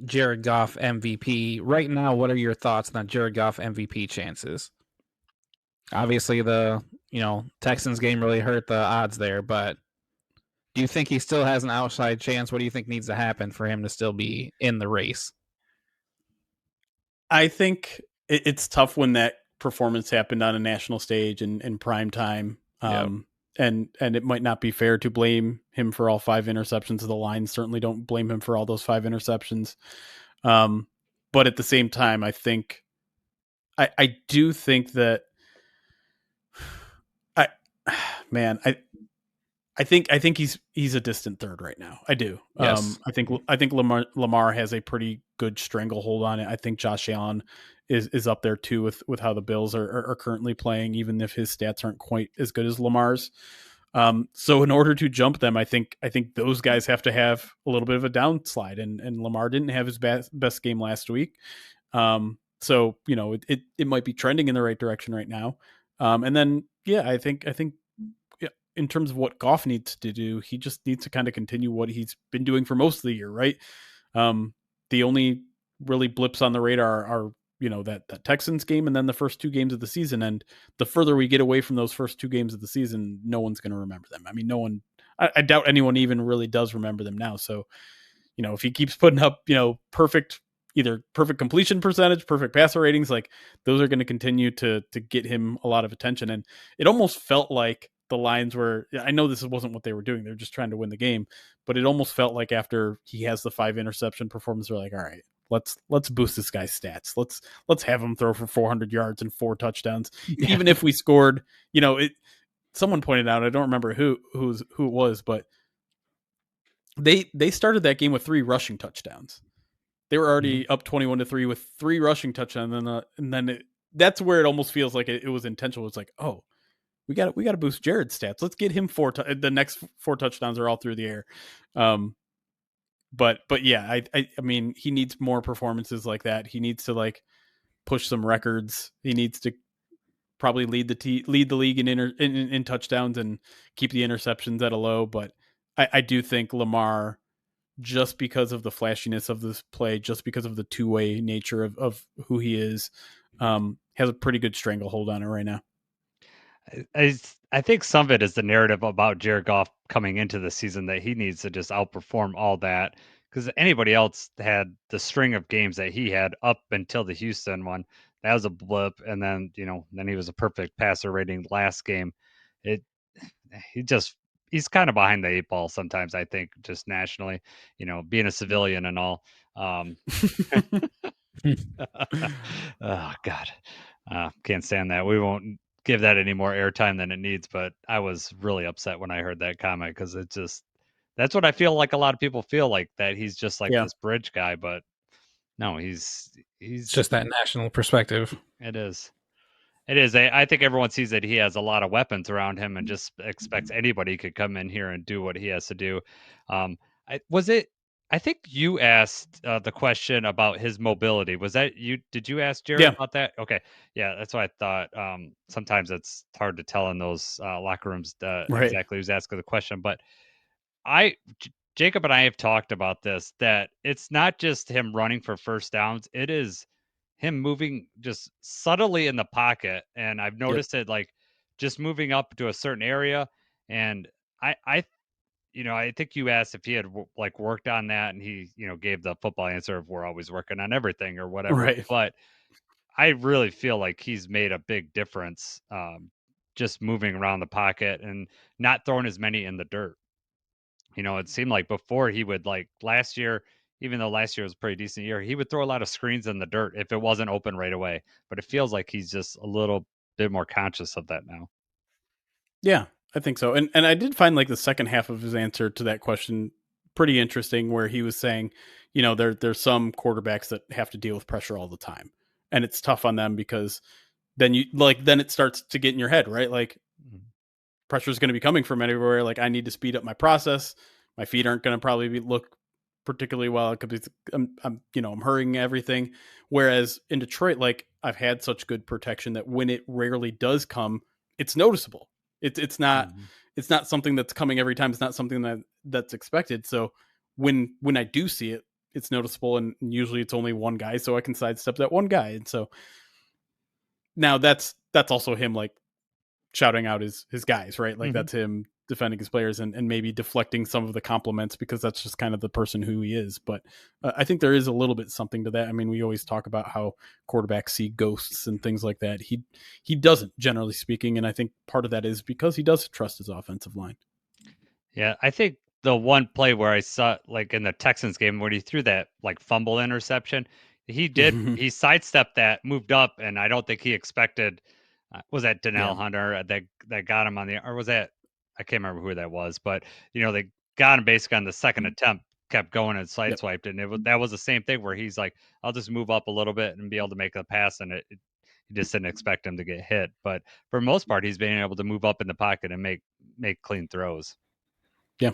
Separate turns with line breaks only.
Jared Goff MVP. Right now, what are your thoughts on Jared Goff MVP chances? Obviously, the Texans game really hurt the odds there, but do you think he still has an outside chance? What do you think needs to happen for him to still be in the race?
I think it's tough when that performance happened on a national stage and in prime time.
Yep.
And it might not be fair to blame him for all 5 interceptions. The Lions certainly don't blame him for all those 5 interceptions. But at the same time, I do think that I man, I think he's a distant third right now. I do.
Yes.
I think Lamar has a pretty good stranglehold on it. I think Josh Allen is up there too with how the Bills are currently playing, even if his stats aren't quite as good as Lamar's. So in order to jump them, I think those guys have to have a little bit of a downslide, and Lamar didn't have his best game last week. So it might be trending in the right direction right now. And then I think in terms of what Goff needs to do, he just needs to kind of continue what he's been doing for most of the year, right? The only really blips on the radar are that Texans game and then the first 2 games of the season. And the further we get away from those first 2 games of the season, no one's going to remember them. I mean, no one. I doubt anyone even really does remember them now. So, if he keeps putting up, either perfect completion percentage, perfect passer ratings, like those are going to continue to get him a lot of attention. And it almost felt like the Lions were, I know this wasn't what they were doing. They're just trying to win the game, but it almost felt like after he has the 5 interception performance, they're like, all right, let's boost this guy's stats. Let's have him throw for 400 yards and 4 touchdowns. Yeah. Even if we scored, someone pointed out, I don't remember who it was, but they started that game with 3 rushing touchdowns. They were already up 21-3 with 3 rushing touchdowns, and then that's where it almost feels like it was intentional. It's like, oh, we got to boost Jared's stats. Let's get him the next 4 touchdowns are all through the air. But yeah, I mean, he needs more performances like that. He needs to push some records. He needs to probably lead the league in touchdowns and keep the interceptions at a low. But I do think Lamar, just because of the flashiness of this play, just because of the two-way nature of who he is, has a pretty good stranglehold on it right now.
I think some of it is the narrative about Jared Goff coming into the season that he needs to just outperform all that, because anybody else had the string of games that he had up until the Houston one. That was a blip, and then then he was a perfect passer rating last game. He's kind of behind the 8 ball sometimes, I think, just nationally, being a civilian and all. Oh God, can't stand that. We won't give that any more airtime than it needs, but I was really upset when I heard that comment, because that's what I feel like a lot of people feel like, that he's just like this bridge guy, but no, he's
it's just that national perspective.
It is. I think everyone sees that he has a lot of weapons around him and just expects anybody could come in here and do what he has to do. I think you asked the question about his mobility. Was that you? Did you ask Jared about that? Okay. Yeah, that's what I thought. Sometimes it's hard to tell in those locker rooms exactly who's asking the question. But Jacob and I have talked about this, that it's not just him running for first downs. It is him moving just subtly in the pocket. And I've noticed it just moving up to a certain area. And I think you asked if he had worked on that, and he, gave the football answer of, we're always working on everything or whatever. Right. But I really feel like he's made a big difference, just moving around the pocket and not throwing as many in the dirt. It seemed like before he would, last year, even though last year was a pretty decent year, he would throw a lot of screens in the dirt if it wasn't open right away. But it feels like he's just a little bit more conscious of that now.
Yeah, I think so. And I did find the second half of his answer to that question pretty interesting, where he was saying, there's some quarterbacks that have to deal with pressure all the time, and it's tough on them because then then it starts to get in your head, right? Pressure is going to be coming from everywhere. I need to speed up my process. My feet aren't going to probably look particularly well because I'm hurrying everything. Whereas in Detroit, I've had such good protection that when it rarely does come, it's noticeable. It's not something that's coming every time. It's not something that's expected. So when I do see it, it's noticeable, and usually it's only one guy, so I can sidestep that one guy. And so now that's also him like shouting out his guys, right? Like that's him defending his players and maybe deflecting some of the compliments because that's just kind of the person who he is. But I think there is a little bit something to that. I mean, we always talk about how quarterbacks see ghosts and things like that. He doesn't, generally speaking, and I think part of that is because he does trust his offensive line.
Yeah, I think the one play where I saw, like in the Texans game, where he threw that like fumble interception, he sidestepped that, moved up, and I don't think he expected. Was that Danielle Hunter that got him on the, or was that, I can't remember who that was, but they got him basically on the second attempt, kept going and sideswiped, and that was the same thing where he's like, I'll just move up a little bit and be able to make a pass, and he just didn't expect him to get hit. But for the most part, he's been able to move up in the pocket and make clean throws.
Yeah,